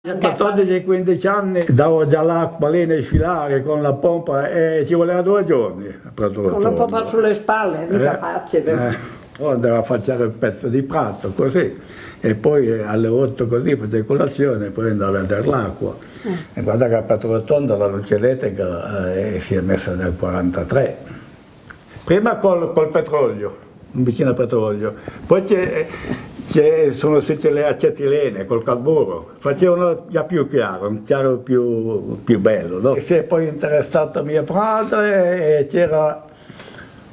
A 14-15 anni davo già l'acqua lì nei filari con la pompa e ci voleva 2 giorni. Con la pompa sulle spalle, mica facile. Andavo a facciare un pezzo di prato così e poi alle 8 così facevo colazione e poi andavo a vedere l'acqua. E guarda che a Patrotondo la luce elettrica si è messa nel 43. Prima col petrolio, vicino al petrolio, poi sono uscite le acetilene col carburo, facevano già più chiaro, un chiaro più bello. No? E si è poi interessato mio padre e c'era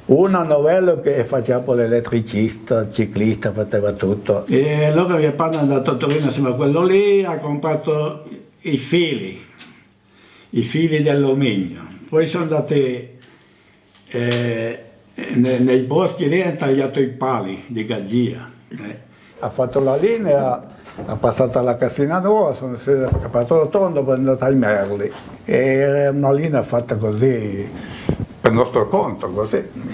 una novella che faceva l'elettricista, ciclista, faceva tutto. E allora mio padre è andato a Torino insieme a quello lì, ha comprato i fili d'alluminio. Poi sono andati nei boschi lì e hanno tagliato i pali di Gaggia. Ha fatto la linea, ha passato alla Cassina Nuova, sono a Patrotondo, poi è andata ai Merli. E una linea fatta così, per nostro conto, così.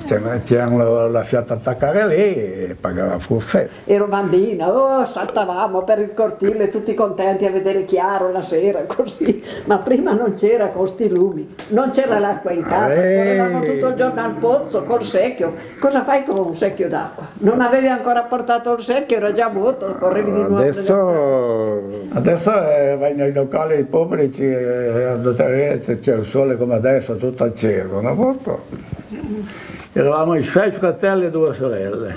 Ci hanno lasciato attaccare lì e pagava forse. Ero bambina, saltavamo per il cortile tutti contenti a vedere chiaro la sera, così. Ma prima non c'era con sti lumi, non c'era l'acqua in casa, correvamo tutto il giorno al pozzo col secchio. Cosa fai con un secchio d'acqua? Non avevi ancora portato il secchio, era già vuoto, correvi di nuovo. Adesso vai nei locali pubblici, c'è il sole come adesso, tutto acceso. Una volta eravamo in 6 fratelli e 2 sorelle.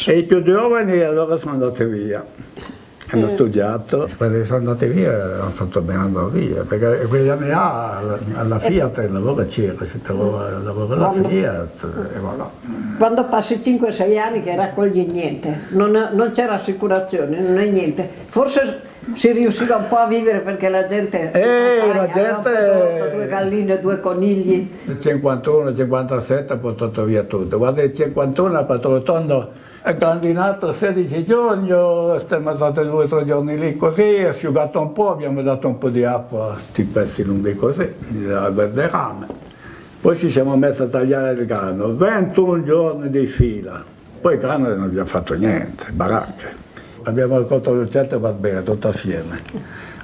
E i più giovani allora sono andati via. Hanno studiato, quelli sono andati via, hanno fatto bene andare via, perché quegli anni là alla Fiat il lavoro c'era, si trovava il lavoro alla Fiat e voilà. Quando passi 5-6 anni che raccogli niente, non c'era assicurazione, non è niente, forse si riusciva un po' a vivere perché la gente aveva 2 galline, 2 conigli. Nel 51, 57 ha portato via tutto, guarda il 51 a Patrotondo è grandinato 16 giorni, siamo stati 2 o 3 giorni lì così, è asciugato un po', abbiamo dato un po' di acqua a questi pezzi lunghi così, al verderame. Poi ci siamo messi a tagliare il grano, 21 giorni di fila, poi il grano non abbiamo fatto niente, baracche. Abbiamo raccolto dolcetto e barbera tutto assieme,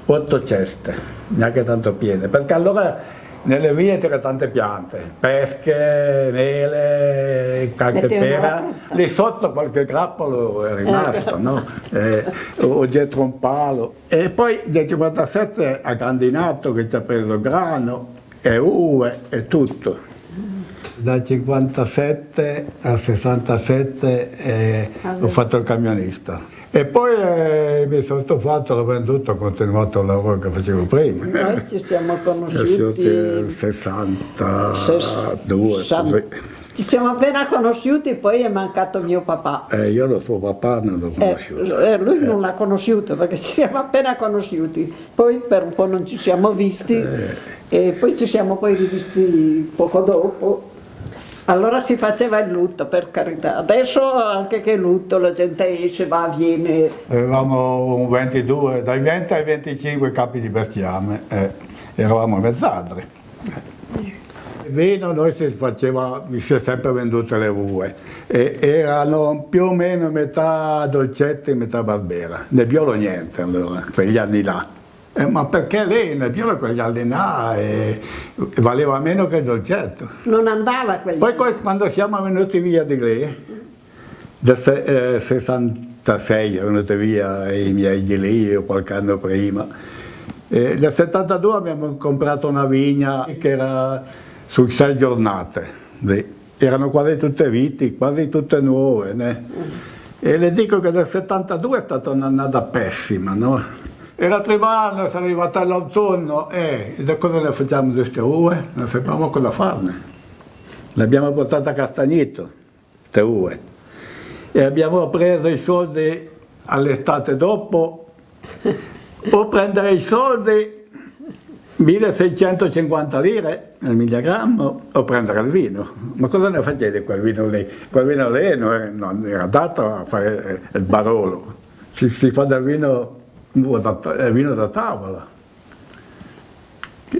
8 ceste, neanche tanto piene, perché allora nelle vie c'erano tante piante, pesche, mele, qualche pera, lì sotto qualche grappolo è rimasto, no? O dietro un palo. E poi nel 57 ha grandinato che ci ha preso grano e uve e tutto. Dal 57 al 67 ho fatto il camionista. E poi mi sono stufato, l'ho venduto, ho continuato il lavoro che facevo prima. Noi ci siamo conosciuti nel 62. Ci siamo appena conosciuti, poi è mancato mio papà. Io lo suo papà non l'ho conosciuto. Lui non l'ha conosciuto perché ci siamo appena conosciuti, poi per un po' non ci siamo visti e poi ci siamo poi rivisti poco dopo. Allora si faceva il lutto, per carità. Adesso anche che lutto, la gente esce, va, viene. Avevamo un 22, dai 20 ai 25 capi di bestiame, eravamo mezzadri. Il vino noi si è sempre vendute le uve, erano più o meno metà dolcetto e metà barbera. Nebbiolo niente allora, quegli anni là. Ma perché lei Nebbiolo quegli anni là valeva meno che il dolcetto. Non andava quegli anni. Poi quando siamo venuti via di lì, nel 66 sono venuti via i miei di lì, o qualche anno prima. Nel 72 abbiamo comprato una vigna che era su 6 giornate. Erano quasi tutte viti, quasi tutte nuove. Né? E le dico che nel 72 è stata un'annata pessima, no? Era il primo anno, siamo arrivati all'autunno e da cosa ne facciamo di queste uve? Non sapevamo cosa farne. Le abbiamo portate a Castagnito, queste uve, e abbiamo preso i soldi all'estate dopo, o prendere i soldi, 1650 lire al milligrammo, o prendere il vino. Ma cosa ne facete quel vino lì? Quel vino lì non era dato a fare il barolo, si fa del vino da tavola,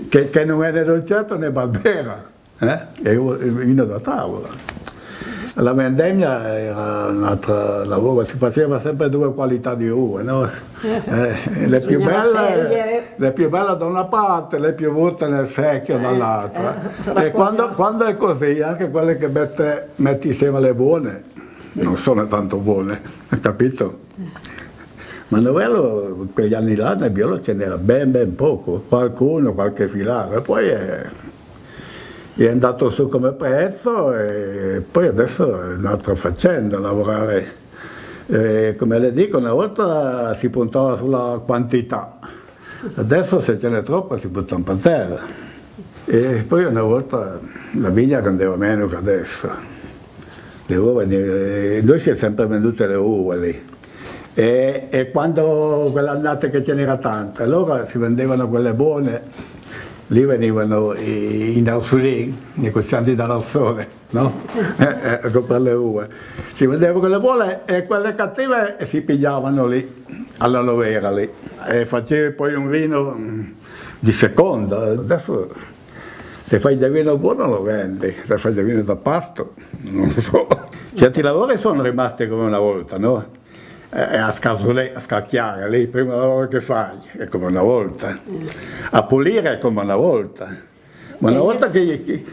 che non è né dolcetto né barbera, è il vino da tavola. La vendemmia era un altro lavoro, si faceva sempre due qualità di uve, no? Le più belle da una parte, le più brutte nel secchio dall'altra. E quando è così, anche quelle che metti insieme le buone, non sono tanto buone, capito? Ma Novello, quegli anni là, Nebbiolo ce n'era ben poco, qualche filare, poi è andato su come prezzo e poi adesso è un'altra faccenda lavorare. Come le dico, una volta si puntava sulla quantità, adesso se ce n'è troppa si buttano per terra. E poi una volta la vigna rendeva meno che adesso. Le uve, noi si è sempre vendute le uve lì. E quando quell'annata che ce n'era tanta, allora si vendevano quelle buone. Lì venivano i narsulini, i negozianti dall'Arsone, no? A comprare le uve. Si vendevano quelle buone e quelle cattive si pigliavano lì, alla Lovera lì. E facevi poi un vino di seconda. Adesso se fai del vino buono lo vendi, se fai del vino da pasto, non so. Certi lavori sono rimasti come una volta, no? A scacchiare, lì il primo lavoro che fai è come una volta, a pulire è come una volta, ma una volta che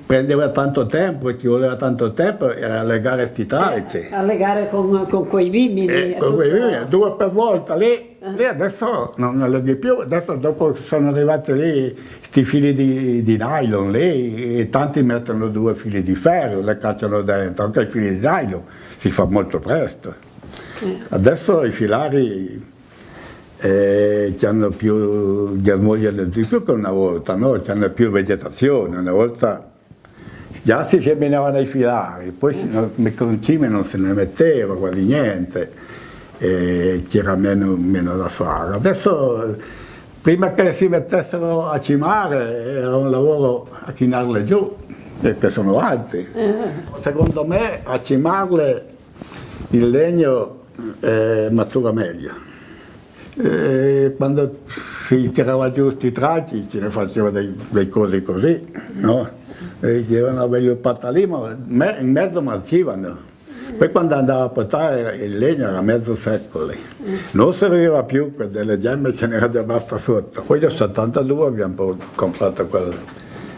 prendeva tanto tempo e ci voleva tanto tempo era a legare sti tralci. A legare con quei vimini. Con quei vimini, due per volta, lì adesso non leghi più, adesso dopo sono arrivati lì sti fili di nylon lì e tanti mettono due fili di ferro, le cacciano dentro, anche i fili di nylon si fa molto presto. Adesso i filari hanno più, germogliano di più che una volta, no? Hanno più vegetazione, una volta già si seminavano i filari, poi il concime non se ne metteva quasi niente, c'era meno da fare. Adesso, prima che si mettessero a cimare, era un lavoro a chinarle giù, perché sono alti. Secondo me a cimarle il legno matura meglio. Quando si tirava giù sti tralci ce ne faceva dei cosi così, no? C'erano belli patta ma in mezzo marcivano. Poi quando andava a portare il legno era mezzo secco lì. Non serviva più, per delle gemme ce n'era già basta sotto. Poi nel 72 abbiamo comprato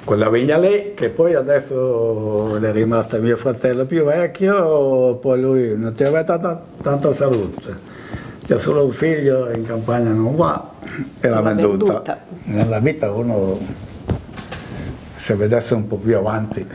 quella vigna lì, che poi adesso è rimasta mio fratello più vecchio, poi lui non aveva tanta salute. C'è solo un figlio in campagna non va e l'ha venduta. Nella vita uno, se vedesse un po' più avanti,